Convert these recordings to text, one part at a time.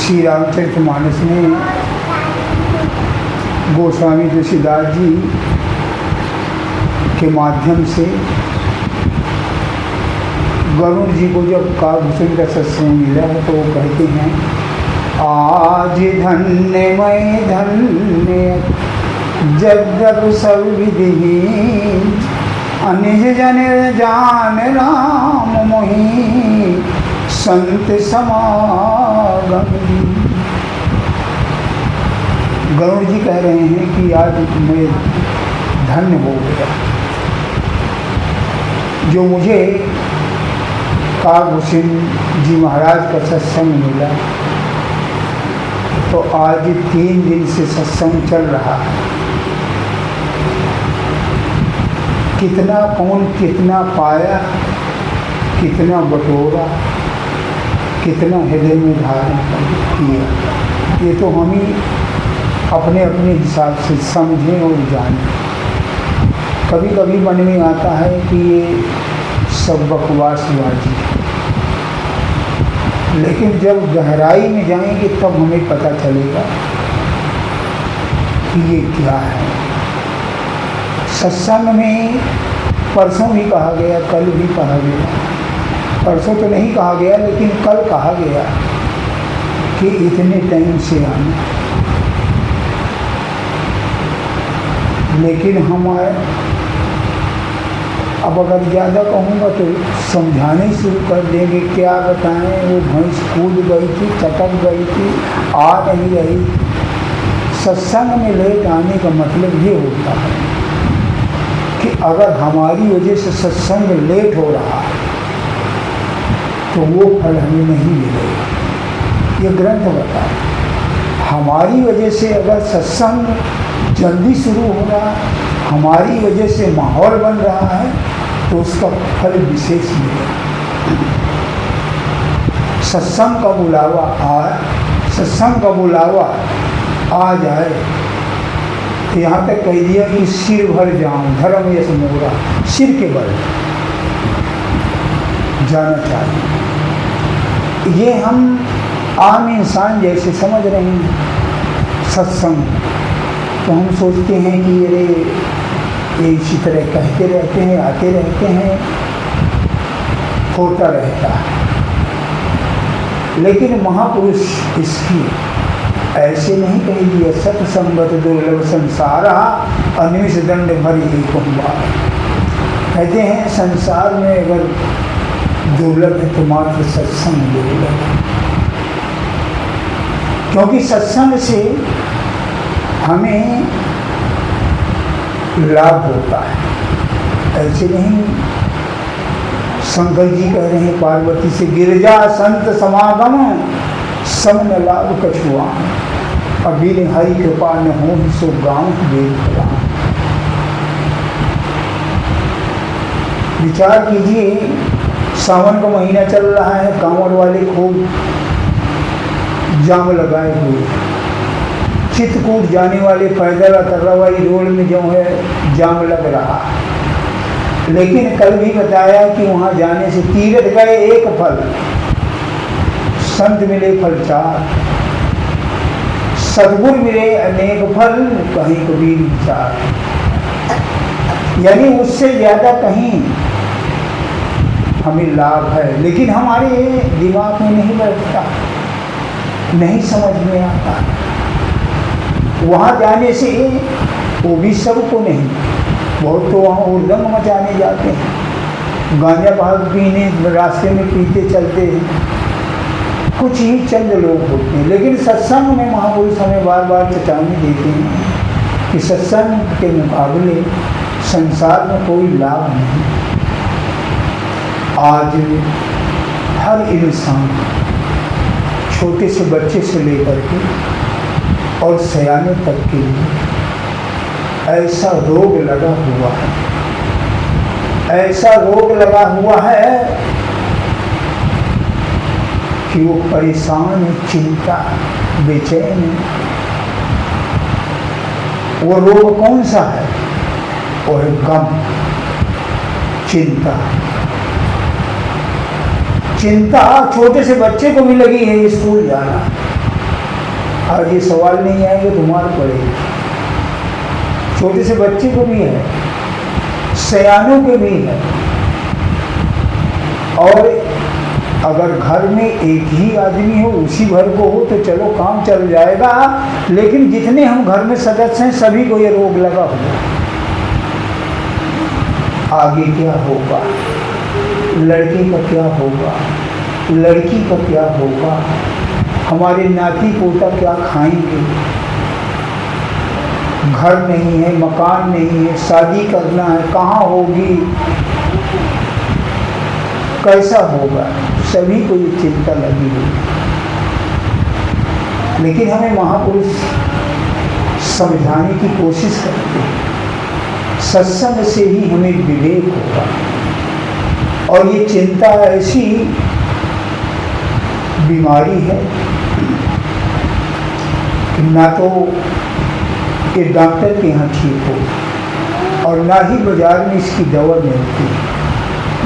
श्री रामचरितमानस में गोस्वामी तुलसीदास जी के माध्यम से गरुड़ जी को जब कालभूषण का सत्संग मिला है तो वो कहते हैं, आज धन्य मैं धन्य जब जब सब विधिहीन, अनिज जन जान राम मोहि संत समागम। गरुड़ जी कह रहे हैं कि आज मैं धन्य हो गया जो मुझे कालभूषण जी महाराज का सत्संग मिला। तो आज 3 दिन से सत्संग चल रहा है। कितना कौन कितना पाया, कितना बटोरा, कितना हृदय में धारण किया, ये तो हम ही अपने अपने हिसाब से समझें और जानें। कभी कभी मन में आता है कि ये सब बकवासबाजी, लेकिन जब गहराई में जाएंगे तब हमें पता चलेगा कि ये क्या है। सत्संग में परसों भी कहा गया, कल भी कहा गया, परसों तो नहीं कहा गया लेकिन कल कहा गया कि इतने टाइम से आना। लेकिन हमारे अब अगर ज़्यादा कहूँगा तो समझाने शुरू कर देंगे। क्या बताएं, वो भैंस कूद गई थी, चटक गई थी, आ नहीं रही। सत्संग में लेट आने का मतलब ये होता है कि अगर हमारी वजह से सत्संग लेट हो रहा है तो वो फल हमें नहीं मिलेगा। ये ग्रंथ बताता है हमारी वजह से अगर सत्संग जल्दी शुरू हो रहा है, हमारी वजह से माहौल बन रहा है तो उसका फल विशेष मिलेगा। सत्संग का बुलावा सत्संग का बुलावा आ जाए तो यहाँ तक कह दिया कि सिर भर जाऊं धर्म यश मोरा, सिर के बल जाना चाहिए। ये हम आम इंसान जैसे समझ रहे हैं सत्संग, तो हम सोचते हैं कि अरे ये इसी तरह कहते रहते हैं, आते रहते हैं, होता रहता है। लेकिन महापुरुष इसकी ऐसे नहीं कह दिया, सत्संगत दुर्लभ संसार अनिमिष दंड भरी एक बार। कहते हैं संसार में अगर दुर्लभ है तो मात्र सत्संग दुर्लभ है, क्योंकि सत्संग से हमें लाभ होता है। ऐसे नहीं, शंकर जी कह रहे हैं पार्वती से, गिरजा संत समागम सम न लाभ कछुआ, अबीर हरि कृपा न हो सो गाँव वेद फला। विचार कीजिए, सावन का महीना चल रहा है, कांवड़ वाले खूब जाम लगाए हुए, चित्रकूट जाने वाले पैदल अतरवाई रोड में जो है जाम लग रहा। लेकिन कल भी बताया कि वहाँ जाने से तीर्थ गए एक फल, संत मिले फल 4, सद्गुरु मिले अनेक फल, कहीं कबीर विचार। यानी उससे ज़्यादा कहीं हमें लाभ है, लेकिन हमारे दिमाग में नहीं बैठता, नहीं समझ में आता। वहाँ जाने से वो भी सबको नहीं, बहुत तो वहाँ उर्दंग मचाने जाते हैं, गांजा भाग पीने रास्ते में पीते चलते हैं, कुछ ही चंद लोग होते हैं। लेकिन सत्संग में महापुरुष हमें बार बार चेतावनी देते हैं कि सत्संग के मुकाबले संसार में कोई लाभ नहीं। आज हर इंसान, छोटे से बच्चे से लेकर के और सयाने तक के लिए ऐसा रोग लगा हुआ है, ऐसा रोग लगा हुआ है कि वो परेशान, चिंता, बेचैन। वो रोग कौन सा है? वो है गम, चिंता। चिंता छोटे से बच्चे को भी लगी है स्कूल जाना, आज ये सवाल नहीं आएंगे तो मार पड़ेगी। छोटे से बच्चे को भी है, सयानों के भी है। और अगर घर में एक ही आदमी हो, उसी घर को हो, तो चलो काम चल जाएगा। लेकिन जितने हम घर में सदस्य हैं सभी को ये रोग लगा हुआ। आगे क्या होगा, लड़के का क्या होगा, लड़की का क्या होगा, हमारे नाती पोता क्या खाएंगे, घर नहीं है, मकान नहीं है, शादी करना है, कहाँ होगी, कैसा होगा, सभी को ये चिंता लगी हुई। लेकिन हमें महापुरुष समझाने की कोशिश करते हैं, सत्संग से ही हमें विवेक होगा। और ये चिंता ऐसी बीमारी है कि ना तो ये डॉक्टर के यहाँ ठीक हो और ना ही बाजार में इसकी दवा मिलती,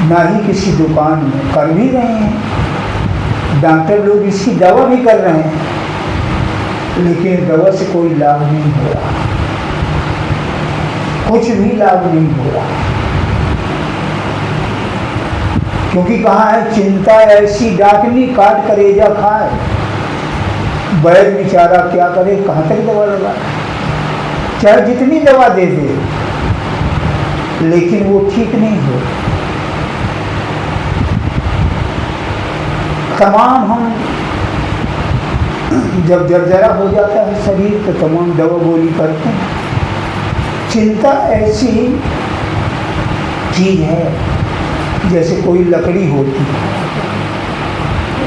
ना ही किसी दुकान में। कर भी रहे हैं डॉक्टर लोग, इसकी दवा भी कर रहे हैं, लेकिन दवा से कोई लाभ नहीं हो रहा, कुछ भी लाभ नहीं हो रहा। क्योंकि कहाँ है, चिंता ऐसी डाकनी काट करेजा खाए। वैद्य बेचारा क्या करे, कहाँ तक दवा लगा, चाहे जितनी दवा दे दे, लेकिन वो ठीक नहीं हो। तमाम हम जब जर्जरा हो जाता है शरीर तो तमाम दवा गोली करते हैं। चिंता ऐसी चीज है जैसे कोई लकड़ी होती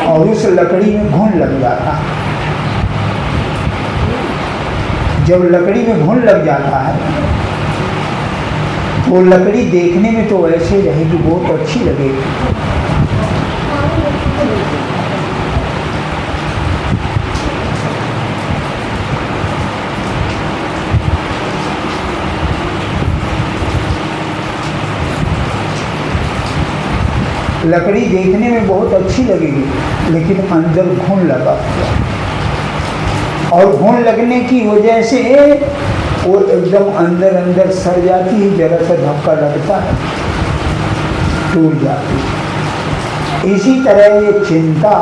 और उस लकड़ी में घुन लग जाता है। जब लकड़ी में घुन लग जाता है तो लकड़ी देखने में तो ऐसे रहेगी, बहुत अच्छी लगेगी, लकड़ी देखने में बहुत अच्छी लगेगी, लेकिन अंदर घुन लगा हुआ। और घुन लगने की वजह से वो एकदम अंदर अंदर सड़ जाती है, जरा सा धक्का लगता है टूट जाती है। इसी तरह ये चिंता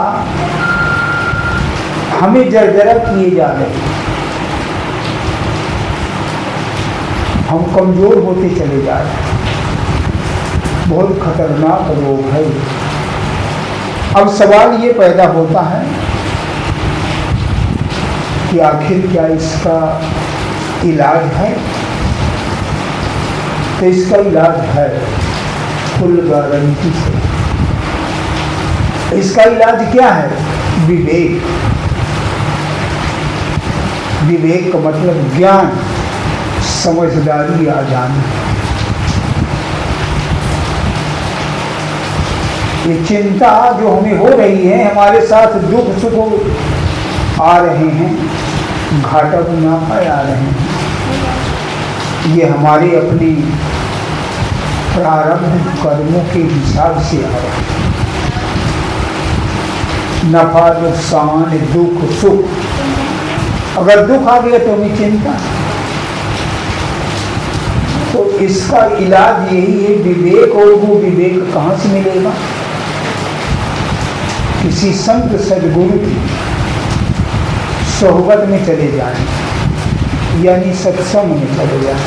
हमें जर्जरा किए जा रही है, हम कमजोर होते चले जा रहे हैं। बहुत खतरनाक रोग है। अब सवाल ये पैदा होता है कि आखिर क्या इसका इलाज है? तो इसका इलाज है फुल गारंटी से। इसका इलाज क्या है? विवेक। विवेक का मतलब ज्ञान, समझदारी आ जाना। ये चिंता जो हमें हो रही है, हमारे साथ दुख सुख आ रहे हैं, घाटा मुनाफा आ रहे हैं, ये हमारे अपने प्रारब्ध कर्मों के हिसाब से आ रहे हैं। नफा नुकसान दुख सुख, अगर दुख आ गया तो हमें चिंता। तो इसका इलाज यही है विवेक। और वो विवेक कहाँ से मिलेगा? किसी संत सदगुरु की सोहबत में चले जाएं, यानी सत्संग में चले जाएं,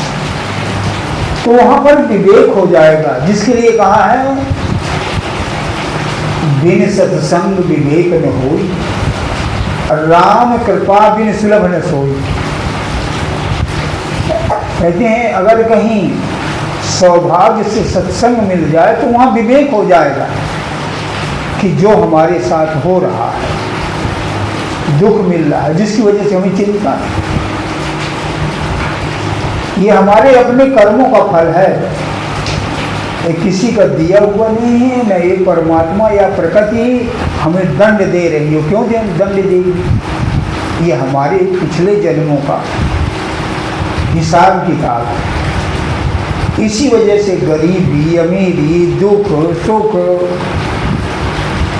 तो वहां पर विवेक हो जाएगा। जिसके लिए कहा है बिन सत्संग विवेक न होई, राम कृपा बिन सुलभ न सोई। कहते हैं अगर कहीं सौभाग्य से सत्संग मिल जाए तो वहां विवेक हो जाएगा कि जो हमारे साथ हो रहा है, दुख मिल रहा है, जिसकी वजह से हमें चिंता है, ये हमारे अपने कर्मों का फल है, ये किसी का दिया हुआ नहीं है। न ये परमात्मा या प्रकृति हमें दंड दे रही हो। क्यों दंड देगी? ये हमारे पिछले जन्मों का हिसाब किताब है। इसी वजह से गरीबी, अमीरी, दुख सुख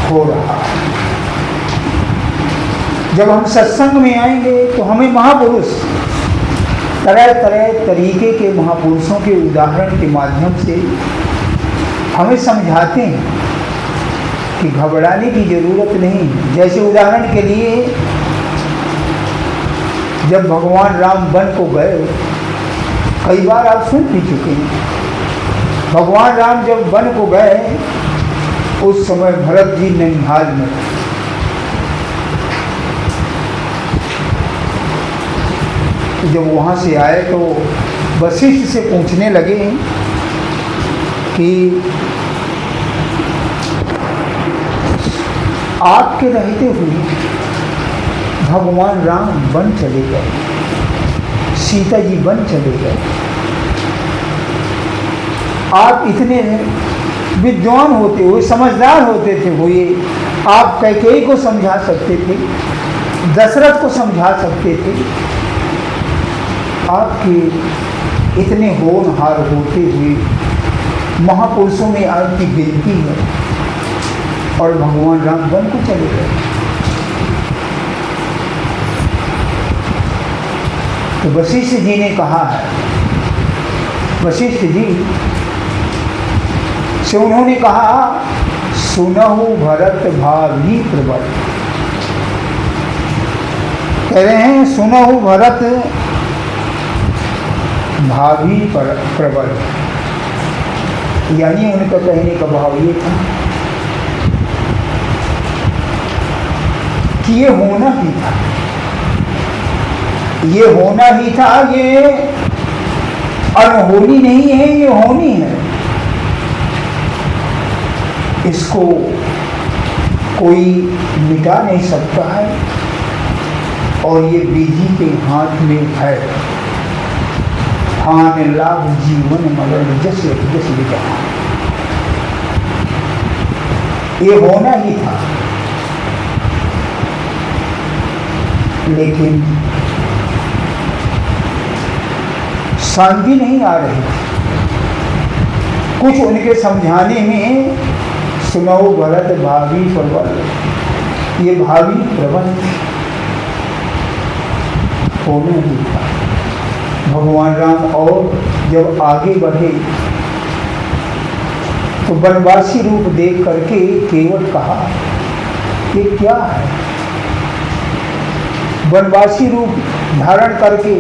हो रहा है। जब हम सत्संग में आएंगे तो हमें महापुरुष तरह तरह तरीके के महापुरुषों के उदाहरण के माध्यम से हमें समझाते हैं कि घबराने की ज़रूरत नहीं। जैसे उदाहरण के लिए जब भगवान राम वन को गए, कई बार आप सुन भी चुके हैं, भगवान राम जब वन को गए उस समय भरत जी ननिहाल में थे। जब वहाँ से आए तो वशिष्ठ से पूछने लगे कि आपके रहते हुए भगवान राम वन चले गए, सीता जी वन चले गए, आप इतने विद्वान होते हुए, समझदार होते थे हुए, आप कैकेयी को समझा सकते थे, दशरथ को समझा सकते थे, आपके इतने होनहार होते हुए महापुरुषों में आपकी गिनती है और भगवान राम वन को चले गए। तो वशिष्ठ जी ने कहा है, वशिष्ठ जी से उन्होंने कहा, सुनहु भरत भावी प्रबल। कह रहे हैं सुनहु भरत भावी प्रबल, यानी उनका कहने का भाव ये था कि ये होना ही था, ये होना ही था, ये अनहोनी नहीं है, ये होनी है। इसको कोई मिटा नहीं सकता है और ये विधि के हाथ में है। हान लाभ जीवन मरण जस जस विचार, ये होना ही था। लेकिन शांति नहीं आ रही। कुछ उनके समझाने में सुनो भरत भावी प्रबल, ये भावी प्रबल होने ही था। भगवान राम और जब आगे बढ़े तो वनवासी रूप देख करके केवट कहा, ये क्या है? वनवासी रूप धारण करके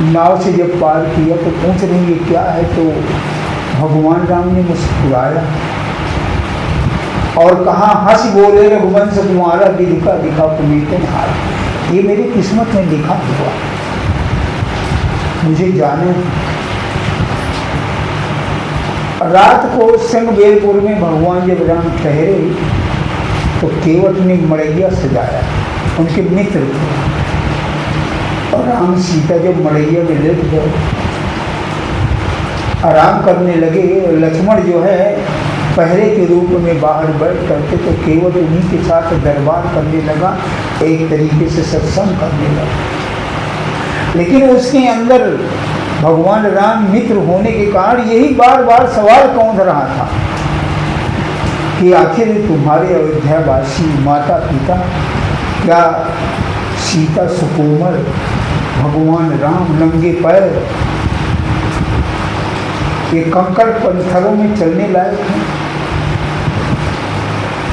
नाव से जब पार किया तो पूछ रहे ये क्या है? तो भगवान राम ने मुस्कुराया और कहा, हंस बोले रघुवंश कुमारा विधिका दिखा पुनीतन हार। ये मेरी किस्मत में लिखा हुआ, मुझे जाने। रात को सिंहबेलपुर में भगवान जब राम ठहरे तो केवट ने मड़ैया सजाया, उनके मित्र थे। और राम सीता जब मड़ैया में लेट गए, आराम करने लगे, लक्ष्मण जो है पहरे के रूप में बाहर बैठ करके, तो केवट उन्हीं के साथ दरबार करने लगा, एक तरीके से सत्संग करने लगा। लेकिन उसके अंदर भगवान राम मित्र होने के कारण यही बार बार सवाल कौंध रहा था कि आखिर तुम्हारे अयोध्यावासी माता पिता, क्या सीता सुकोमल, भगवान राम नंगे पैर ये कंकड़ पत्थरों में चलने लायक हैं?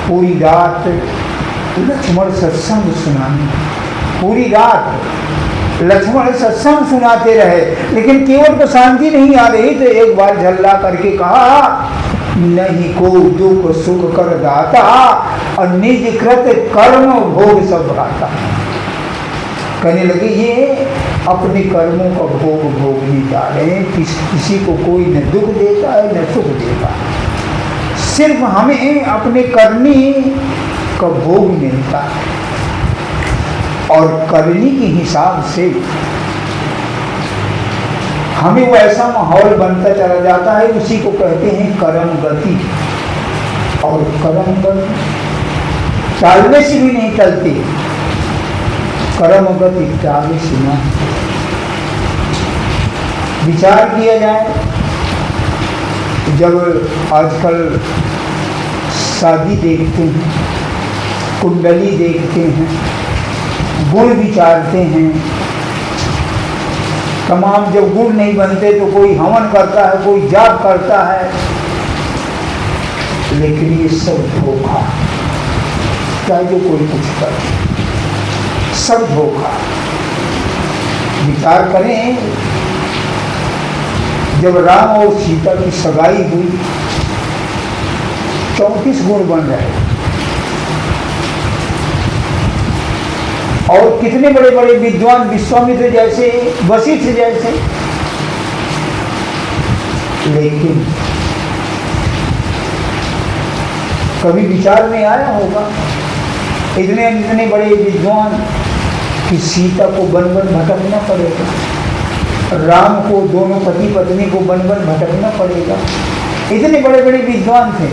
पूरी रात लक्ष्मण सत्संग सुनाने, पूरी रात लक्ष्मण सत्संग सुनाते रहे, लेकिन केवल को शांति नहीं आ रही। तो एक बार झल्ला करके कहा, नहीं को दुख सुख कर दाता और निज कृत कर्म भोग सब भ्राता। कहने लगे ये अपने कर्मों का भोग भोगने जा रहे हैं, किसी को कोई न दुख देता है न सुख देता है, सिर्फ हमें अपने करनी का भोग मिलता है। और करनी के हिसाब से हमें वैसा माहौल बनता चला जाता है, उसी को कहते हैं कर्म गति। और कर्म गति टालने से भी नहीं टलती, कर्म गति टालने से नहीं। विचार किया जाए, जब आजकल शादी देखते हैं कुंडली देखते हैं, गुण विचारते हैं। तमाम जब गुण नहीं बनते तो कोई हवन करता है, कोई जाप करता है, लेकिन ये सब धोखा। चाहे जो कोई कुछ करे, सब धोखा। विचार करें, जब राम और सीता की सगाई हुई 34 गुण बन रहे, और कितने बड़े बड़े विद्वान, विश्वामित्र जैसे, वशिष्ठ जैसे, लेकिन कभी विचार में आया होगा इतने इतने बड़े विद्वान कि सीता को वन वन भटकना पड़ेगा, राम को, दोनों पति पत्नी को वन वन भटकना पड़ेगा। इतने बड़े बड़े विद्वान थे,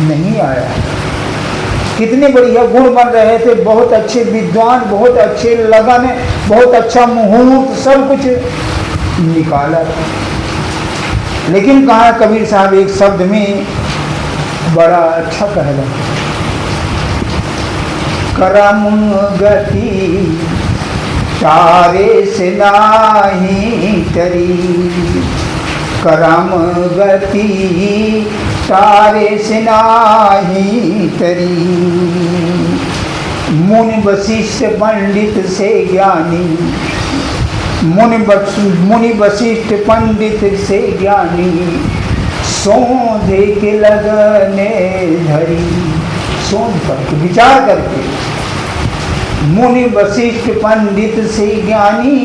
नहीं आया। कितने बढ़िया गुण बन रहे थे, बहुत अच्छे विद्वान, बहुत अच्छे लगन, बहुत अच्छा मुहूर्त, सब कुछ निकाला। लेकिन कहा कबीर साहब एक शब्द में बड़ा अच्छा कह रहा, करम गति तारे से नाही तरी, करम गति तारे से नाही तरी। मुनि वशिष्ठ पंडित से ज्ञानी, मुनि वशिष्ठ पंडित से ज्ञानी, सोंधे के लगने धरी। सोच करके, विचार करके, मुनि वशिष्ठ पंडित से ज्ञानी,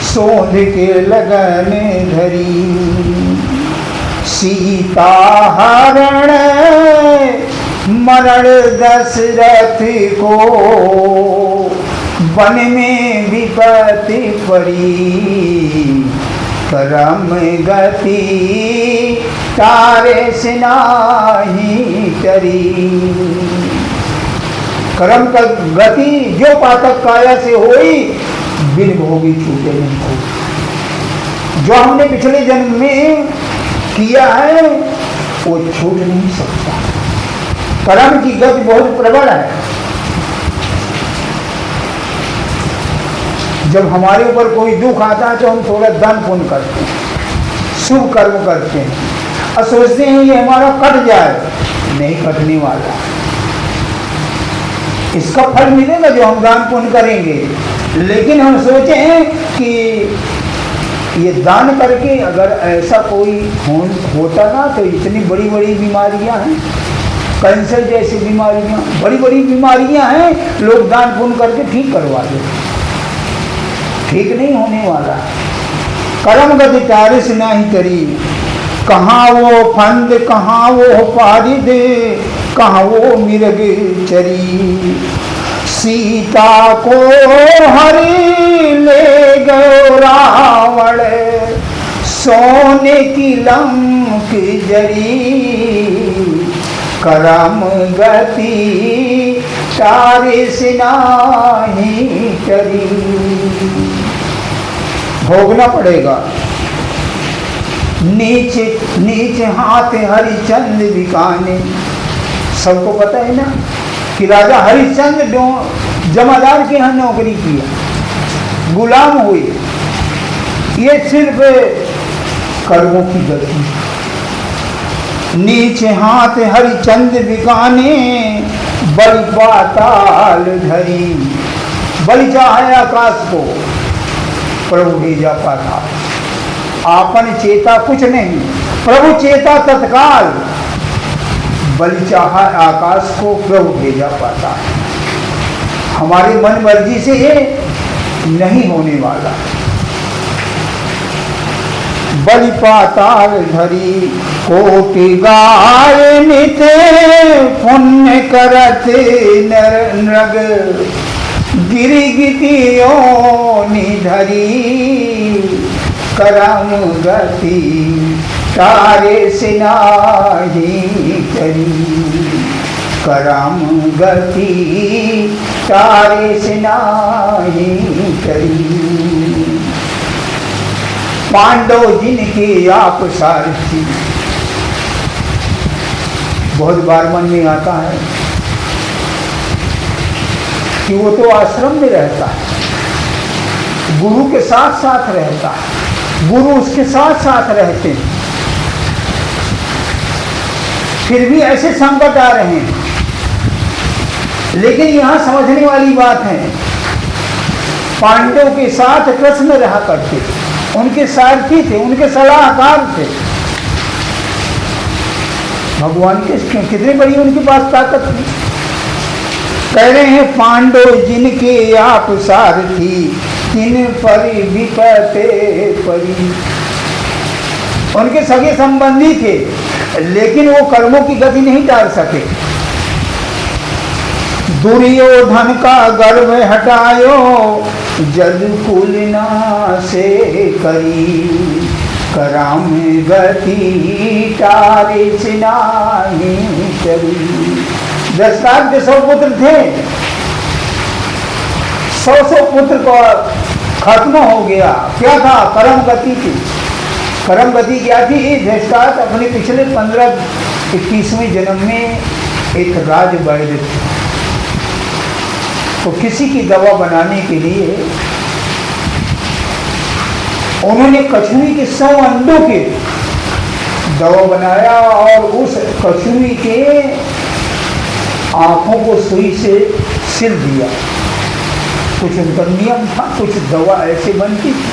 सोंध के लगन धरी। सीता हरण मरण दशरथ को, वन में विपत्ति पड़ी, करम गति तारे से नाही तरी। कर्म का गति जो पातक काया से होई, बिन भोगी छूटे नहीं को। जो हमने पिछले जन्म में किया है वो छूट नहीं सकता। कर्म की गति बहुत प्रबल है। जब हमारे ऊपर कोई दुख आता है तो हम थोड़ा दान पुण्य करते हैं, शुभ कर्म करते हैं और सोचते हैं ये हमारा कट जाए, नहीं कटने वाला। इसका फल मिलेगा जो हम दान पुण्य करेंगे, लेकिन हम सोचे हैं कि ये दान करके अगर ऐसा कोई होता ना तो इतनी बड़ी बड़ी बीमारियां हैं, कैंसर जैसी बीमारियां, बड़ी बड़ी बीमारियां हैं, लोग दान पुण्य करके ठीक करवा देते। ठीक नहीं होने वाला। कर्म गति तारे से नहीं तरी, कहाँ वो फंद कहाँ वो पारिद, कहाँ वो मिर्ग चरी। सीता को हरि ले गयो रावण, सोने की लंक जरी। कर्म गति तारे से नाही तरी। भोगना पड़ेगा। नीचे नीचे हाथ हरिचंद बिकाने। सबको पता है ना कि राजा हरिश्चंद्र जमादार के यहाँ नौकरी किया, गुलाम हुए। ये सिर्फ कर्मों की गति। नीचे हाथ हरिचंद बिकाने, बलि पाताल धरी। बलि चाहे आकाश को, प्रभु भेजा पाताल। आपन चेता कुछ नहीं, प्रभु चेता तत्काल। बलि चाहा आकाश को, प्रभु भेजा पाता। हमारे मन मर्जी से ये नहीं होने वाला। बलि पाताल धरी, कोटि गाय नित पुण्य करत नरग। गिरि गितियो निधरी, करम गति तारे से नाही तरी। करम गति तारे से नाही तरी। पांडव जिनके आप सारथी। बहुत बार मन में आता है कि वो तो आश्रम में रहता है, गुरु के साथ साथ रहता है, गुरु उसके साथ साथ रहते हैं, फिर भी ऐसे संकट आ रहे हैं। लेकिन यहां समझने वाली बात है, पांडवों के साथ कृष्ण रहा करते, उनके सारथी थे, उनके सलाहकार थे। भगवान के कितनी बड़ी उनके पास ताकत थी। कह रहे हैं पांडव जिनके आप सारथी, तिन परि विपते परी। उनके सगे संबंधी थे, लेकिन वो कर्मों की गति नहीं टाल सके। दुर्योधन का गर्व हटायो, जद कुल नासे करी। कराम गति टारे सिनाही करी। दशरथ के 100 पुत्र थे, 100 पुत्र को खत्म हो गया। क्या था? कर्म गति थी। कर्म गति क्या थी? दशरथ अपने पिछले 15-21वें जन्म में एक राज वैद्य थे। तो किसी की दवा बनाने के लिए उन्होंने कछुई के 100 अंडों के दवा बनाया और उस कछुई के आंखों को सुई से सिल दिया। कुछ उनका नियम था, कुछ दवा ऐसे बनती थी।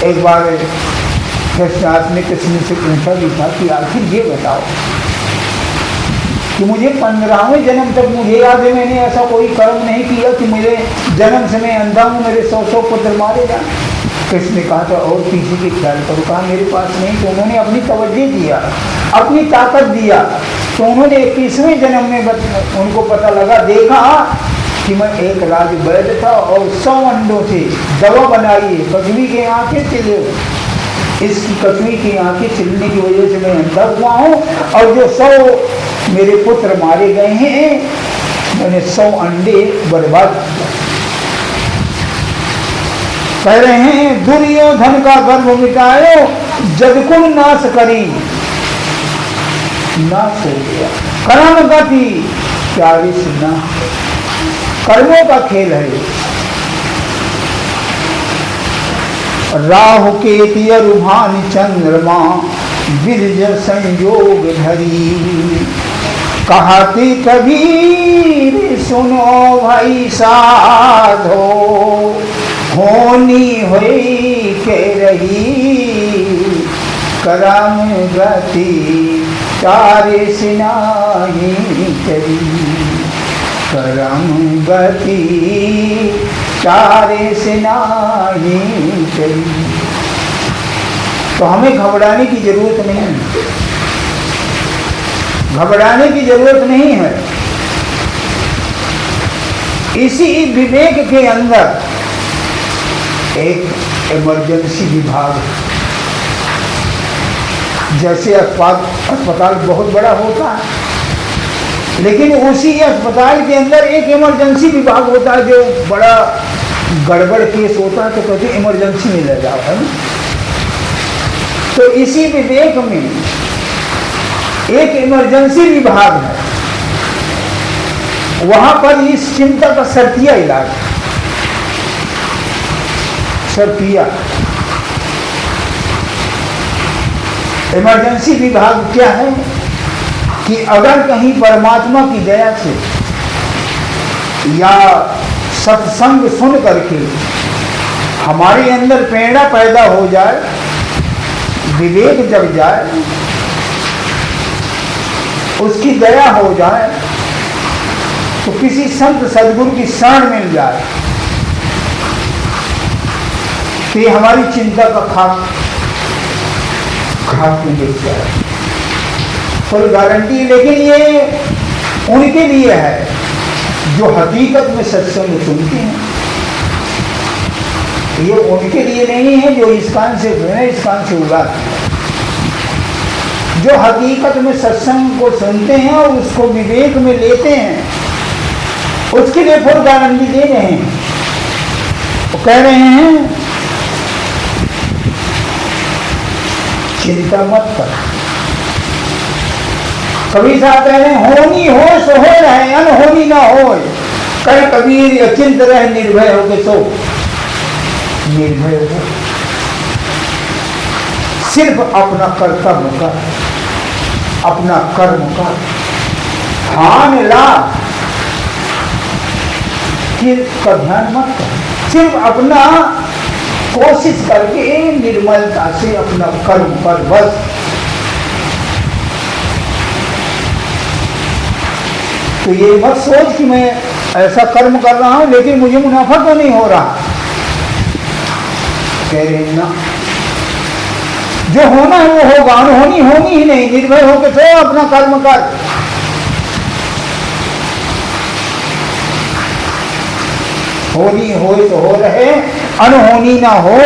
एक बार कृष्णार्थ ने कृष्ण से पूछा भी था कि आखिर ये बताओ कि मुझे 15वें जन्म तक मुझे याद है मैंने ऐसा कोई कर्म नहीं किया कि मेरे जन्म से मैं अंधा हूँ, मेरे 100 पुत्र मारे जाए। कृष्ण ने कहा था और पीछे की ख्याल करो। कहा मेरे पास नहीं। तो उन्होंने अपनी तवज्जो दिया, अपनी ताकत दिया। तो उन्होंने 21वें जन्म में उनको पता लगा, देखा कि मैं एक राज वैद्य था और 100 अंडों से दवा बनाई है, कछुई की आंखें चिले। इसकी कछुई की आंखें छिलने की वजह से मैं अंधा हुआ हूँ और जो 100 मेरे पुत्र मारे गए हैं, मैंने 100 अंडे बर्बाद किया। कह रहे हैं दुर्योधन का गर्व मिटायो, जदकुल नाश करी। नाश हो गया। कर्म गति प्यारी सुना, कर्मों का खेल है। राहु केतु अरुभान चंद्रमा, बिरज संयोग धरी। कहते कबीर सुनो भाई साधो, होनी हुई के रही। करम गति तारे सिनाही करी। करम गति तारे सिनाही करी। तो हमें घबराने की जरूरत नहीं है, घबराने की जरूरत नहीं है। इसी विवेक के अंदर एक इमरजेंसी विभाग है। जैसे अस्पताल बहुत बड़ा होता है, लेकिन उसी अस्पताल के अंदर एक इमरजेंसी विभाग होता है। जो बड़ा गड़बड़ केस होता है तो कहते इमरजेंसी में ले जाओ, है ना। तो इसी विवेक में एक इमरजेंसी विभाग है, वहां पर इस चिंता का शर्तिया इलाज है। शर्तिया इमरजेंसी विभाग क्या है कि अगर कहीं परमात्मा की दया से या सत्संग सुन करके हमारे अंदर प्रेरणा पैदा हो जाए, विवेक जग जाए, उसकी दया हो जाए, तो किसी संत सदगुरु की शरण मिल जाए, तो ये हमारी चिंता का खाक में गिर जाए, फुल गारंटी। लेकिन ये उनके लिए है जो हकीकत में सत्संग सुनते हैं। ये उनके लिए नहीं है जो इस कान से सुने इस कान से उड़ाते हैं। जो हकीकत में सत्संग को सुनते हैं और उसको विवेक में लेते हैं, उसके लिए फुल गारंटी दे रहे हैं। वो कह रहे हैं चिंता मत कर, कबीर साहब कह रहे हैं होनी हो सो हो रहे, अनहोनी ना हो। कहे कबीर अचिंत रहे निर्भय हो के सो निर्भय हो। सिर्फ अपना कर्तव्य कर, अपना कर्म कर, हान लाभ का ध्यान मत कर। सिर्फ अपना कोशिश करके निर्मलता से अपना कर्म कर बस। तो ये मत सोच कि मैं ऐसा कर्म कर रहा हूं लेकिन मुझे मुनाफा तो नहीं हो रहा। कह रहे हैं ना, जो होना है वो होगा, अनहोनी होनी ही नहीं। निर्भय होकर तो अपना कर्म कर। होनी हो तो हो रहे, अनहोनी ना हो।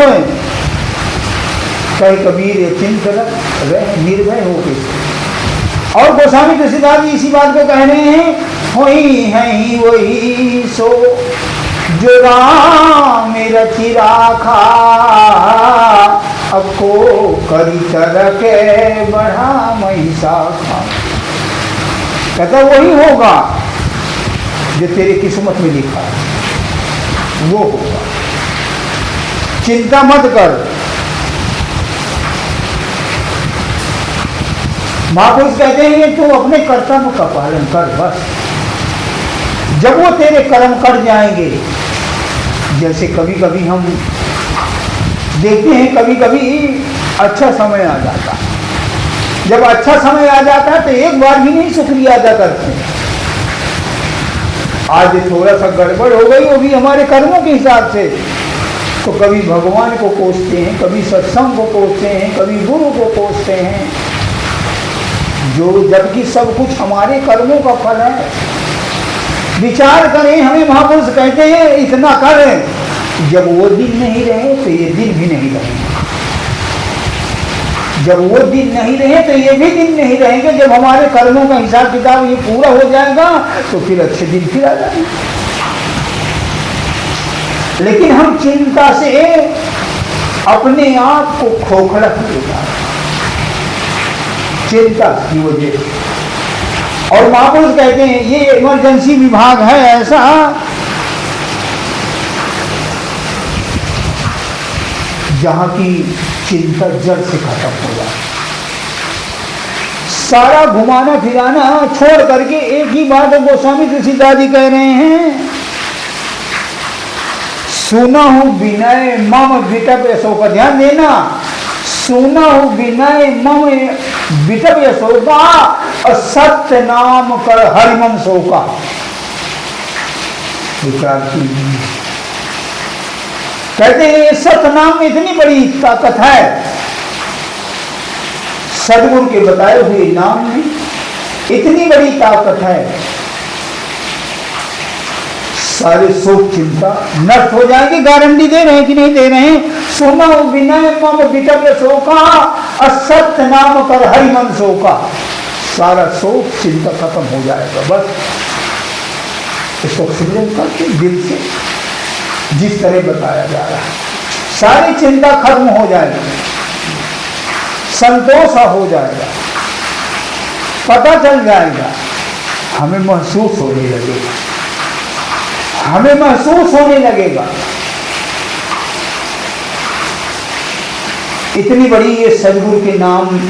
कहे कबीर चिंत रहे निर्भय होके। और गोस्वामी तुलसीदास जी इसी बात को कह रहे हैं, होई है ही वही सो जो राम रचि राखा, अब को करी तरह के बढ़ा मई शाखा। कहता वही होगा जो तेरी किस्मत में लिखा है, वो होगा। चिंता मत कर। महापुरुष कहते हैं तू अपने कर्तव्य का पालन कर बस। जब वो तेरे कर्म कर जाएंगे, जैसे कभी कभी हम देखते हैं, कभी कभी अच्छा समय आ जाता है। जब अच्छा समय आ जाता है तो एक बार भी नहीं शुक्रिया अदा करते। आज थोड़ा सा गड़बड़ हो गई, वो भी हमारे कर्मों के हिसाब से। तो कभी भगवान को कोसते हैं, कभी सत्संग को कोसते हैं, कभी गुरु को कोसते हैं, जो जबकि सब कुछ हमारे कर्मों का फल है। विचार करें, हमें महापुरुष कहते हैं इतना करें, जब वो दिन नहीं रहे तो ये दिन भी नहीं रहेंगे। जब वो दिन नहीं रहे तो ये भी दिन नहीं रहेंगे। जब हमारे कर्मों का हिसाब किताब ये पूरा हो जाएगा तो फिर अच्छे दिन फिर आ जाएंगे। लेकिन हम चिंता से अपने आप को खोखला कर देता है, चिंता की वजह से। और महापुरुष कहते हैं ये इमरजेंसी विभाग है ऐसा, जहां की चिंता जड़ से खत्म हो जाए। सारा घुमाना फिराना छोड़ करके एक ही बात गोस्वामी तुलसीदास जी कह रहे हैं, सुना हूं विनय मम विटप यशो का। ध्यान देना, सुना हूं विनय मम विटप यशो का, और सत्य नाम कर हरिमम सो का। विचार कीजिए। कहते हैं सत्य नाम में इतनी बड़ी ताकत है, सदगुरु के बताए हुए नाम में इतनी बड़ी ताकत है, सारे शोक चिंता नष्ट हो जाएगी। गारंटी दे रहे हैं कि नहीं दे रहे हैं? सुनो विनय मम विटव्य शोका, असत्य नाम कर हरिमन शोका। सारा शोक चिंता खत्म हो जाएगा। बस इसको सिमरन करके दिल से जिस तरह बताया जा रहा है, सारी चिंता खत्म हो जाएगी, संतोष हो जाएगा, पता चल जाएगा, हमें महसूस होने लगेगा, हमें महसूस होने लगेगा। इतनी बड़ी ये सदगुरु के नाम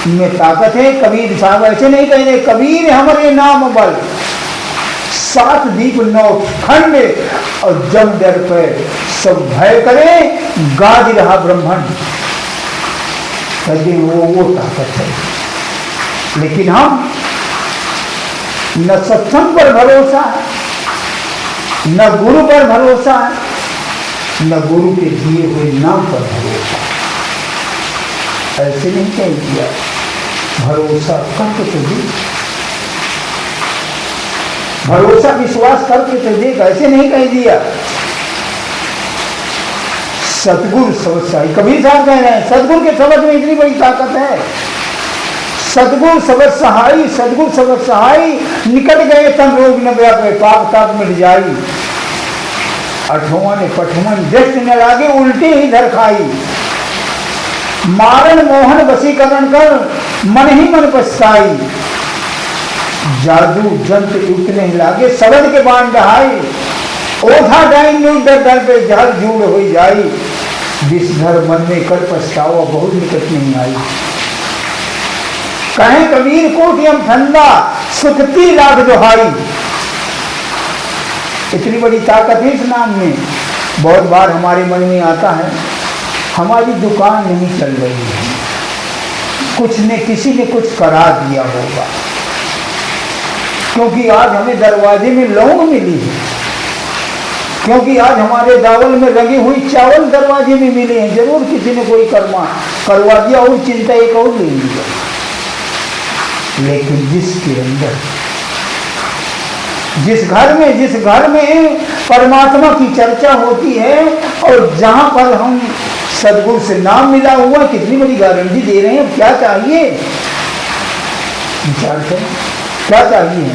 में ताकत है। कबीर साहब ऐसे नहीं कह रहे, कबीर हमारे नाम बल, 7 दीप 9 खंड, और जम डर पे सब भय करे, गाज रहा ब्रह्मांड। कहते वो ताकत है। लेकिन हम न सत्संग पर भरोसा है, न गुरु पर भरोसा है, न गुरु के दिए हुए नाम पर भरोसा है। ऐसे नहीं कह दिया, भरोसा करके तो देख, भरोसा विश्वास करके तो देख, ऐसे नहीं कह दिया। सतगुरु शब्द सहाय, कबीर साहब कह रहे हैं सतगुरु के शब्द में इतनी बड़ी ताकत है। सतगुरु शब्द सहाय, सतगुरु शब्द सहाय, निकट गए तन रोग न व्यापे, पाप ताप मिट जाई। 8वां ने पठमन दृष्टि न लागे, उल्टी ही धर खाई। मारण मोहन वशीकरण कर, मन ही मन पछताई। जादू जंत्र युक्त नहीं लागे, शब्द के बाण रहाई, ओधा डाइन डर डर पे जल जूड़ हो जाई, विषधर मन में कर पछतावा बहुत निकट नहीं आई। कहें कबीर कोटि हम ठंडा सुखती लाभ दुहाई। इतनी बड़ी ताकत है इस नाम में। बहुत बार हमारे मन में आता है हमारी दुकान नहीं चल रही है, कुछ ने किसी ने कुछ करा दिया होगा, क्योंकि आज हमें दरवाजे में लौंग मिली है, क्योंकि आज हमारे दावल में लगी हुई चावल दरवाजे में मिले हैं, जरूर किसी ने कोई करवा दिया और चिंता एक और ले लिया। लेकिन जिसके अंदर जिस घर में परमात्मा की चर्चा होती है और जहां पर हम सदगुरु से नाम मिला हुआ, कितनी बड़ी गारंटी दे रहे हैं। क्या चाहिए विचार करें, क्या चाहिए,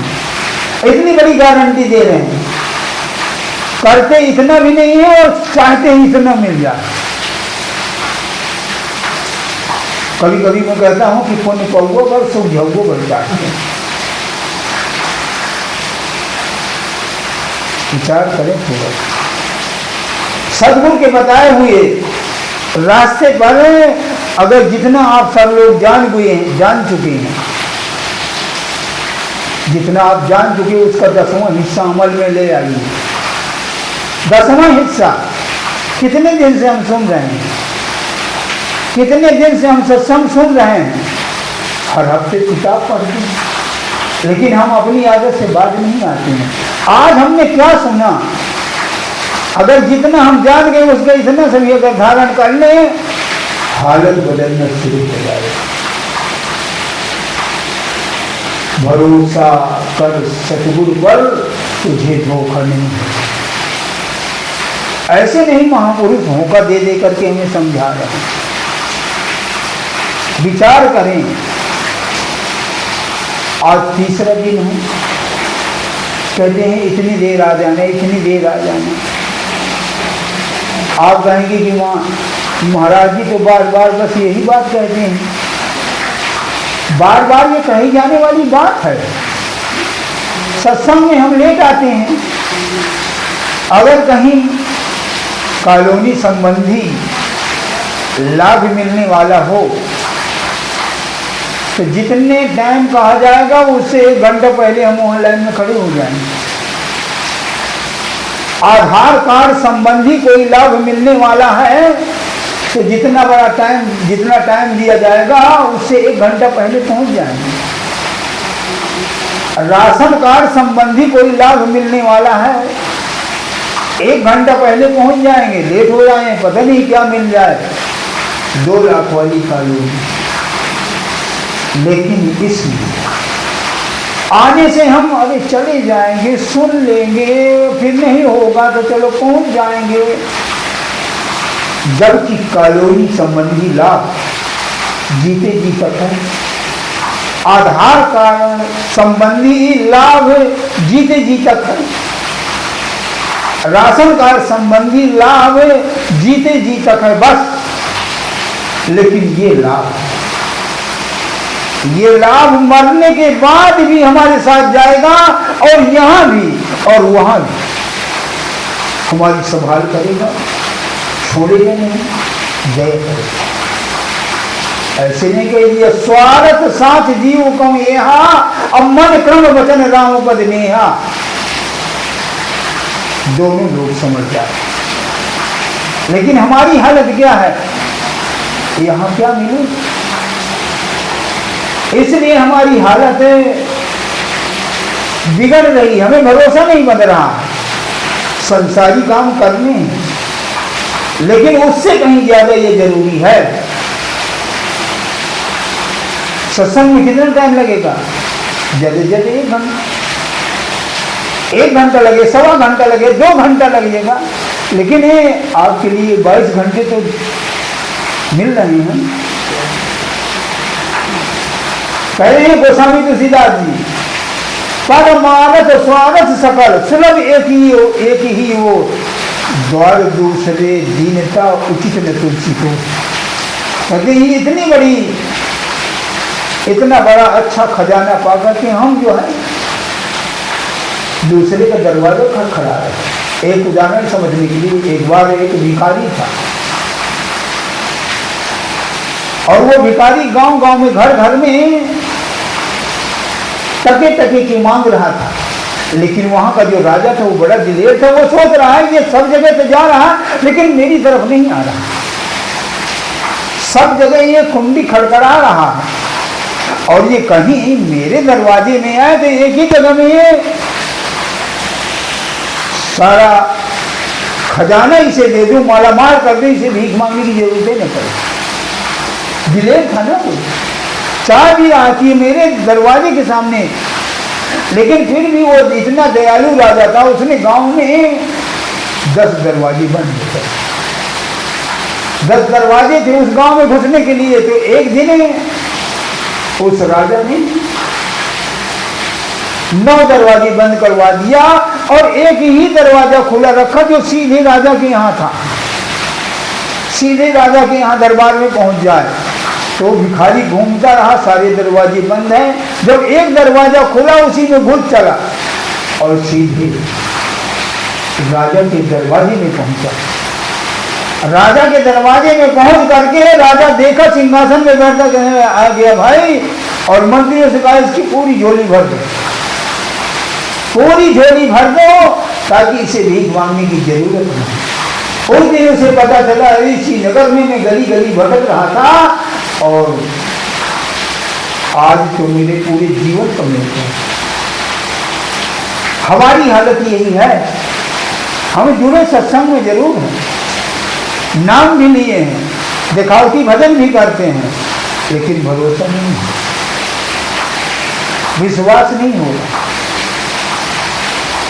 इतनी बड़ी गारंटी दे रहे हैं, करते इतना भी नहीं है और चाहते ही इतना मिल जाए। कभी कभी मैं कहता हूं कि पुण्य पौगो पर सुख झोगो बढ़ जाते हैं। विचार करें थोड़ा, सदगुरु के बताए हुए रास्ते पर अगर जितना आप सब लोग जान चुके हैं, जितना आप जान चुके हैं उसका 10वां हिस्सा अमल में ले आइए। 10वां हिस्सा कितने दिन से हम सुन रहे हैं, कितने दिन से हम सत्संग सुन रहे हैं, हर हफ्ते किताब पढ़ते हैं, लेकिन हम अपनी आदत से बाज नहीं आते हैं। आज हमने क्या सुना, अगर जितना हम जान गए उसका इतना सभी अगर धारण कर ले, हालत बदलना शुरू हो जाए। भरोसा कर सतगुरु पर, तुझे धोखा नहीं। ऐसे नहीं महापुरुष धोखा दे दे करके हमें समझा रहे हैं। विचार करें, आज तीसरा दिन है, कहते हैं इतनी देर आ जाना, इतनी देर आ जाना। आप कहेंगे कि महाराज जी तो बार बार बस यही बात कहते हैं। बार बार ये कही जाने वाली बात है। सत्संग में हम लेट आते हैं, अगर कहीं कॉलोनी संबंधी लाभ मिलने वाला हो तो जितने टाइम कहा जाएगा उससे 1 घंटा पहले हम वहां लाइन में खड़े हो जाएंगे। आधार कार्ड संबंधी कोई लाभ मिलने वाला है तो जितना टाइम दिया जाएगा उससे 1 घंटा पहले पहुंच जाएंगे। राशन कार्ड संबंधी कोई लाभ मिलने वाला है, 1 घंटा पहले पहुंच जाएंगे, लेट हो जाए पता नहीं क्या मिल जाए। 2 लाख वाली कॉलोनी, लेकिन इसलिए आने से हम अरे चले जाएंगे, सुन लेंगे, फिर नहीं होगा तो चलो पहुंच जाएंगे। जबकि कॉलोनी संबंधी लाभ जीते जी तक है, आधार कार्ड संबंधी लाभ जीते जी तक है, राशन कार्ड संबंधी लाभ जीते जी तक है बस। लेकिन ये लाभ मरने के बाद भी हमारे साथ जाएगा और यहाँ भी और वहाँ भी हमारी संभाल करेगा, छोड़ेगा नहीं, जय करेगा। ऐसे नहीं कह दिया स्वार्थ साथ जीव कम यहाँ, अब मन क्रम वचन राम पद नेहा। दोनों लोग समझ जाए, लेकिन हमारी हालत क्या है, यहाँ क्या मिले। इसलिए हमारी हालत बिगड़ रही, हमें भरोसा नहीं बन रहा। संसारी काम करने हैं, लेकिन उससे कहीं ज्यादा ये जरूरी है। सत्संग में कितना टाइम लगेगा, ज्यादा ज्यादा 1 घंटा, 1 घंटा लगे, 1.25 घंटा लगे, 2 घंटा लगेगा, लेकिन ये आपके लिए 22 घंटे तो मिल रहे हैं। कह रहे हैं गोस्वामी तुलसीदास जी, परमानंद स्वागत सकल सुलभ एक ही हो, द्वार दूसरे दीनता उचित न तुलसी को। कहते हैं इतना बड़ा अच्छा खजाना पाकर के हम जो है दूसरे का दरवाजा खड़खड़ा रहे। एक उदाहरण समझने के लिए, एक बार एक भिखारी था और वो भिखारी गांव गांव में घर घर में टके टके की मांग रहा था, लेकिन वहां का जो राजा था वो बड़ा दिलेर था। वो सोच रहा है ये सब जगह तो जा रहा है लेकिन मेरी तरफ नहीं आ रहा, सब जगह ये कुंडी खड़खड़ा रहा है और ये कहीं मेरे दरवाजे में आए तो एक ही जगह में ये सारा खजाना इसे दे दूं, मालामाल कर दूं, इसे भीख मांगने की जरूरत ही नहीं पड़े। दिलेर था ना वो, चाह भी रहा कि मेरे दरवाजे के सामने, लेकिन फिर भी वो इतना दयालु राजा था, उसने गांव में 10 दरवाजे बंद थे। 10 दरवाजे थे उस गांव में घुसने के लिए। तो एक दिन उस राजा ने 9 दरवाजे बंद करवा दिया और एक ही दरवाजा खुला रखा जो सीधे राजा के यहाँ था, सीधे राजा के यहाँ दरबार में पहुंच जाए। तो भिखारी घूमता रहा, सारे दरवाजे बंद हैं। जब एक दरवाजा खुला उसी में घुस चला और सीधे राजा के दरवाजे में पहुंचा। राजा के दरवाजे में पहुंच करके राजा देखा सिंहासन में बैठा, कहने आ गया भाई, और मंत्रियों से कहा इसकी पूरी झोली भर दो, पूरी झोली भर दो ताकि इसे भीख मांगने की जरूरत नहीं। उस दिन उसे पता चला इसी नगर में मैं गली गली भटक रहा था और आज तो मेरे पूरे जीवन को मिलते हैं। हमारी हालत यही है, हम जुड़े सत्संग में जरूर हैं, नाम भी लिए हैं, दिखावटी भजन भी करते हैं, लेकिन भरोसा नहीं है, विश्वास नहीं होगा।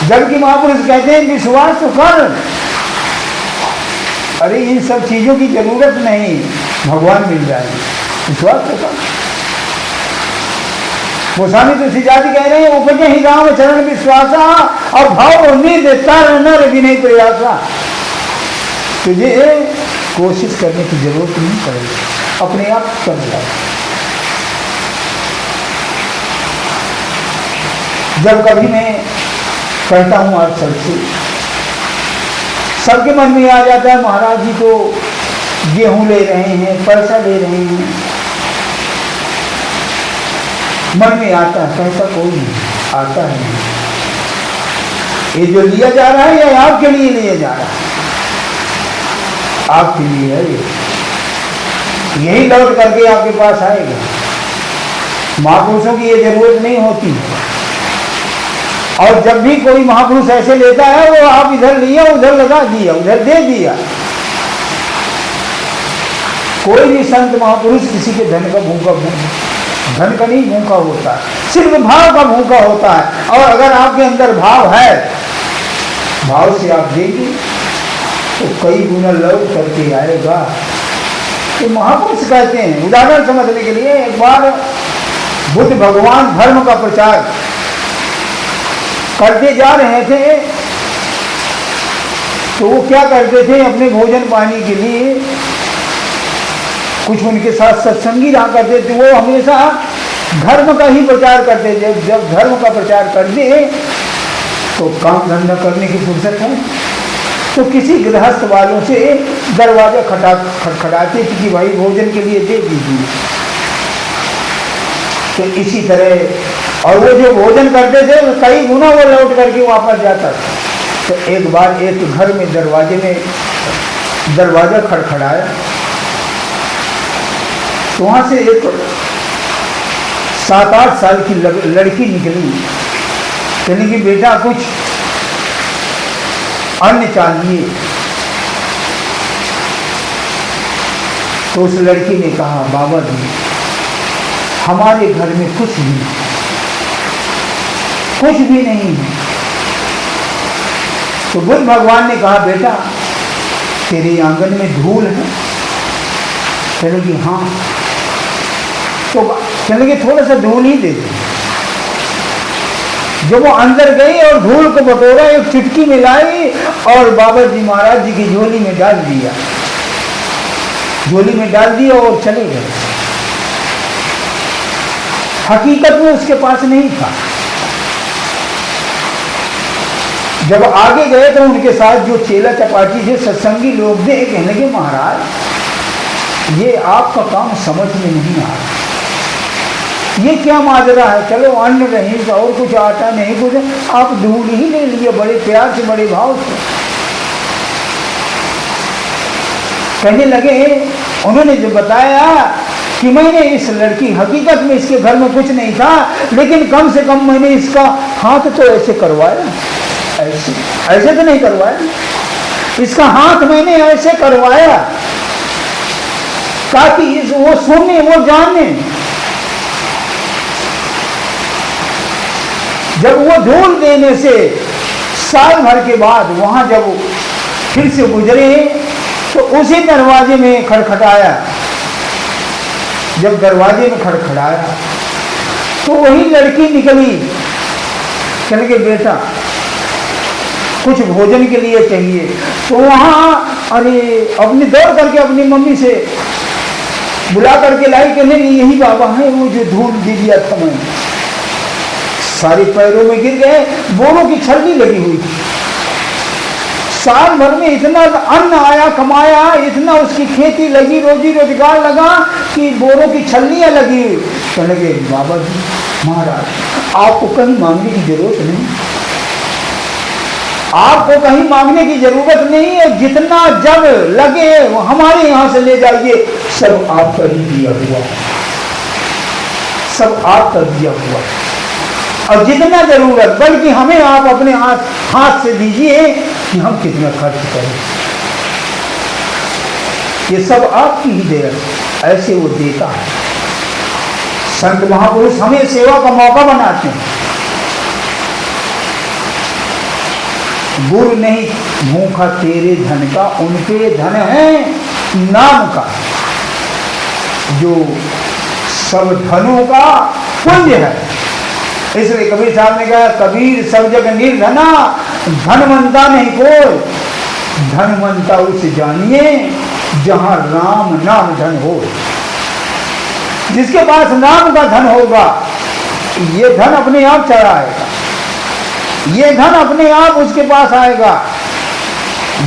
जबकि महापुरुष कहते हैं विश्वास तो कर, अरे इन सब चीजों की जरूरत नहीं, भगवान मिल जाएंगे, विश्वास तो कर। गोस्वामी तुलसीदास कह रहे हैं उपजे ही राम चरण विश्वासा और भाव उम्मीद नर विनय प्रयासा। तुझे कोशिश करने की जरूरत नहीं पड़ेगी, अपने आप कर जाए। जब कभी मैं कहता हूं आज सबसे, सबके मन में आ जाता है महाराज जी तो गेहूं ले रहे हैं, पैसा ले रहे हैं, मन में आता है, पैसा कोई नहीं आता है। ये जो लिया जा रहा है ये आपके लिए लिया जा रहा है, आपके लिए है ये, यही लौट करके आपके पास आएगा। महापुरुषों की ये जरूरत नहीं होती। और जब भी कोई महापुरुष ऐसे लेता है वो आप इधर लिया उधर लगा दिया उधर दे दिया। कोई भी संत महापुरुष किसी के धन का भूखा, धन का नहीं भूखा होता, सिर्फ भाव का भूखा होता है। और अगर आपके अंदर भाव है, भाव से आप देंगे तो कई गुना लौट करके आएगा। तो महापुरुष कहते हैं, उदाहरण समझने के लिए, एक बार बुद्ध भगवान धर्म का प्रचार करते जा रहे थे तो वो क्या करते थे, अपने भोजन पानी के लिए कुछ उनके साथ सत्संगी रहा करते थे, वो हमेशा धर्म का ही प्रचार करते थे। जब धर्म का प्रचार कर दिए तो काम धंधा करने की फुर्सत है तो किसी गृहस्थ वालों से दरवाजा खटखटाते कि भाई भोजन के लिए दे दीजिए। तो इसी तरह, और वो जो भोजन करते थे कई गुना वो लौट करके वापस जाता था। तो एक बार एक घर में दरवाजा खड़खड़ाया तो वहां से एक 7-8 साल की लड़की निकली, कहने की बेटा कुछ अन्न चाहिए। तो उस लड़की ने कहा बाबा जी हमारे घर में कुछ भी नहीं है। तो बुद्ध भगवान ने कहा बेटा तेरे आंगन में धूल है? कहने की हाँ। तो कहने की थोड़ा सा धूल ही दे दे। जब वो अंदर गई और धूल को बटोरा, एक चुटकी में लाई और बाबा जी महाराज जी की झोली में डाल दिया, झोली में डाल दिया और चले गए। हकीकत में उसके पास नहीं था। जब आगे गए तो उनके साथ जो चेला चपाटी थे, सत्संगी लोग थे, कहने लगे महाराज ये आपका काम समझ में नहीं आ रहा, ये क्या माजरा है, चलो अन्न नहीं और कुछ आता नहीं कुछ, आप ढूंढ ही ले लिए बड़े प्यार से बड़े भाव से। कहने लगे, उन्होंने जो बताया कि मैंने इस लड़की, हकीकत में इसके घर में कुछ नहीं था, लेकिन कम से कम मैंने इसका हाथ तो ऐसे करवाया, ऐसे ऐसे तो नहीं करवाया, इसका हाथ मैंने ऐसे करवाया ताकि वो सुने, वो जाने। जब वो ढूंढ देने से साल भर के बाद वहां जब फिर से गुजरे तो उसी दरवाजे में खड़खड़ाया। जब दरवाजे में खड़खड़ाया तो वही लड़की निकली, चल के बेटा कुछ भोजन के लिए चाहिए। तो वहां अरे अपनी दौड़ करके अपनी मम्मी से बुला करके लाई, कहने यही बाबा है वो जो ढूंढ दिया था मैंने। सारे पैरों में गिर गए, बोरों की छलनी लगी हुई थी। साल भर में इतना अन्न आया कमाया, इतना उसकी खेती लगी, रोजी रोजगार लगा कि बोरों की छलनियां लगी हुई। कहने लगे बाबा जी महाराज आपको कहीं मांगने की जरूरत नहीं, आपको कहीं मांगने की जरूरत नहीं है, जितना जब लगे वो हमारे यहां से ले जाइए, सब आपका ही दिया हुआ, सब आपका दिया हुआ, और जितना जरूरत बल्कि हमें आप अपने हाथ से दीजिए कि हम कितना खर्च करें, ये सब आपकी ही देन, ऐसे वो देता है। संत महापुरुष हमें सेवा का मौका बनाते हैं। गुरु नहीं भूखा तेरे धन का, उनके धन है नाम का, जो सब धनों का पुण्य है। इसलिए कबीर साहब ने कहा, कबीर सब जग निर्धना, धनवंता नहीं कोई, धनवंता उसे जानिए जहां राम नाम धन हो। जिसके पास नाम का धन होगा ये धन अपने आप चला आएगा, ये धन अपने आप उसके पास आएगा।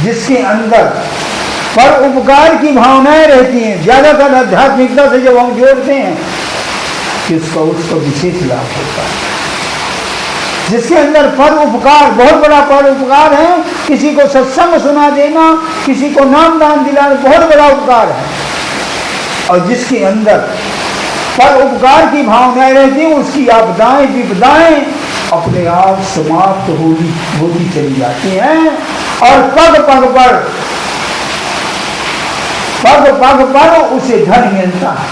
जिसके अंदर पर उपकार की भावनाएं रहती हैं, ज्यादातर आध्यात्मिकता से जब हम जोड़ते हैं कि उसका विशेष लाभ होता है। जिसके अंदर पर उपकार, बहुत बड़ा पर उपकार है, किसी को सत्संग सुना देना, किसी को नाम दान दिलाना बहुत बड़ा उपकार है। और जिसके अंदर पर उपकार की भावनाएं रहती हैं, उसकी आपदाएं विपदाएं अपने आप समाप्त होती चली जाती हैं। और पग पग पर उसे धन मिलता है।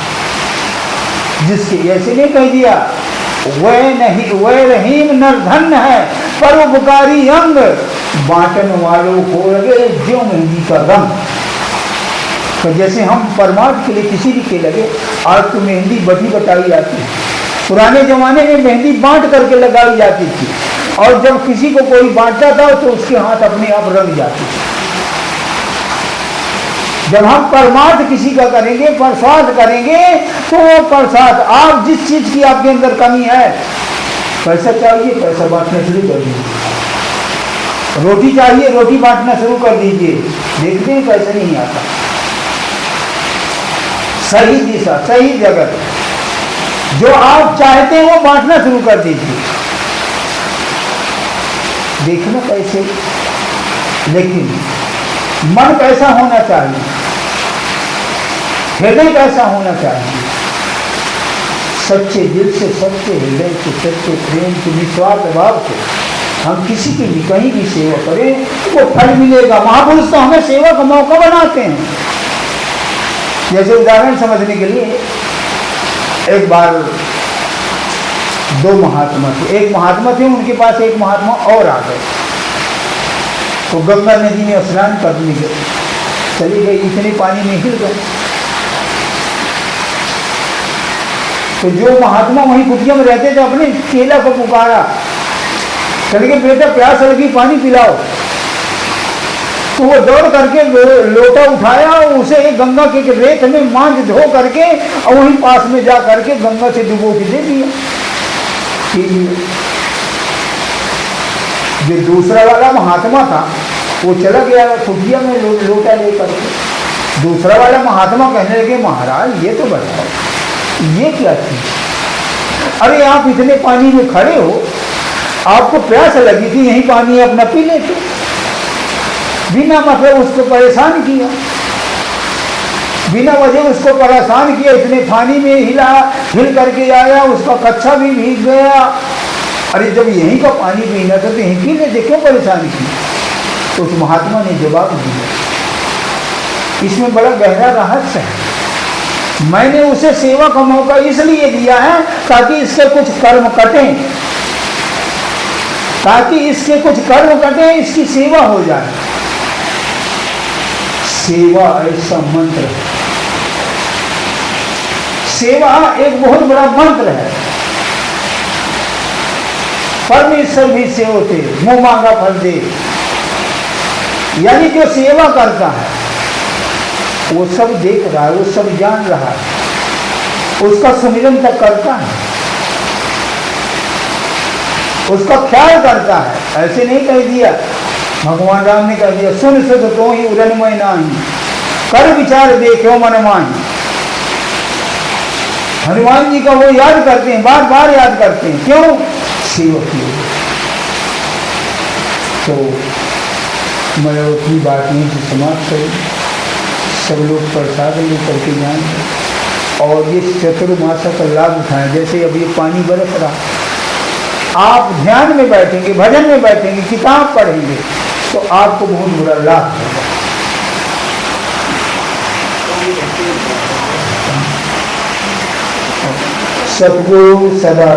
जिसके ऐसे नहीं कह दिया वह रहीम निर्धन है, पर उपकारी अंग बांटन वालों को लगे ज्यों मेहंदी का रंग। तो जैसे हम परमार्थ के लिए किसी भी के लगे, आज तो मेहंदी बटी बताई जाती है, पुराने जमाने में मेहंदी बांट करके लगाई जाती थी, और जब किसी को कोई बांटता था तो उसके हाथ अपने आप रंग जाते थे। जब हम परमार्थ किसी का करेंगे, प्रसाद करेंगे, तो वो प्रसाद आप जिस चीज की आपके अंदर कमी है, पैसा चाहिए पैसा बांटना शुरू कर दीजिए, रोटी चाहिए रोटी बांटना शुरू कर दीजिए, देखते हैं पैसा नहीं आता। सही दिशा सही जगह जो आप चाहते हैं वो बांटना शुरू कर दीजिए, देखना कैसे। लेकिन मन कैसा होना चाहिए, हृदय कैसा होना चाहिए, सच्चे दिल से, सच्चे हृदय से, सच्चे प्रेम से, निस्वार्थ भाव से हम किसी की भी कहीं भी सेवा करें वो फल मिलेगा। महापुरुष तो हमें सेवा का मौका बनाते हैं। जैसे उदाहरण समझने के लिए, एक बार दो महात्मा थे, एक महात्मा थे, उनके पास एक महात्मा और आ गए, तो गंगा नदी में स्नान करने गए, चले गए, इतने पानी में हिल गए। तो जो महात्मा वहीं कुटिया में रहते थे, अपने चेला को पुकारा, चल के बेटा प्यास लगी पानी पिलाओ। तो वो दौड़ करके लोटा उठाया, उसे एक गंगा के रेत में मांझ धो करके और वहीं पास में जा करके गंगा से डुबो के दे दिया। जो दूसरा वाला महात्मा था वो चला गया कुटिया में लोटा लेकर के। दूसरा वाला महात्मा कहने लगे, महाराज ये तो बताओ ये क्या चीज? अरे आप इतने पानी में खड़े हो, आपको प्यास लगी थी, यही पानी अपना पी लेते। बिना मतलब उसको परेशान किया, बिना वजह उसको परेशान किया, इतने पानी में हिल करके आया, उसका कच्छा भी भीग गया। अरे जब यहीं का पानी पीना था तो यहीं पी लेते, क्यों परेशान की? तो उस महात्मा ने जवाब दिया, इसमें बड़ा गहरा रहस्य है। मैंने उसे सेवा का मौका इसलिए दिया है ताकि इससे कुछ कर्म कटें, ताकि इससे कुछ कर्म कटें, इसकी सेवा हो जाए। सेवा ऐसा मंत्र है, सेवा एक बहुत बड़ा मंत्र है। परमेश्वर भी से होते मुंह मांगा फल दे, यानी जो सेवा करता है वो सब देख रहा है, वो सब जान रहा है, उसका सुमिरन तक करता है, उसका ख्याल करता है। ऐसे नहीं कह दिया, भगवान राम ने कह दिया, सुन सुध तो ही उड़नमय नाही, कर विचार देखो मन माही। हनुमान जी का वो याद करते हैं, बार बार याद करते हैं, क्यों? सेवक की। तो मैं अपनी बात यहीं से समाप्त करूँ। सब लोग प्रसाद लेकर के जाएं और ये चतुर्मासा का लाभ उठाएं। जैसे अब ये पानी बरस रहा, आप ध्यान में बैठेंगे, भजन में बैठेंगे, किताब पढ़ेंगे तो आपको बहुत बड़ा लाभ होगा। सतगुरु सदा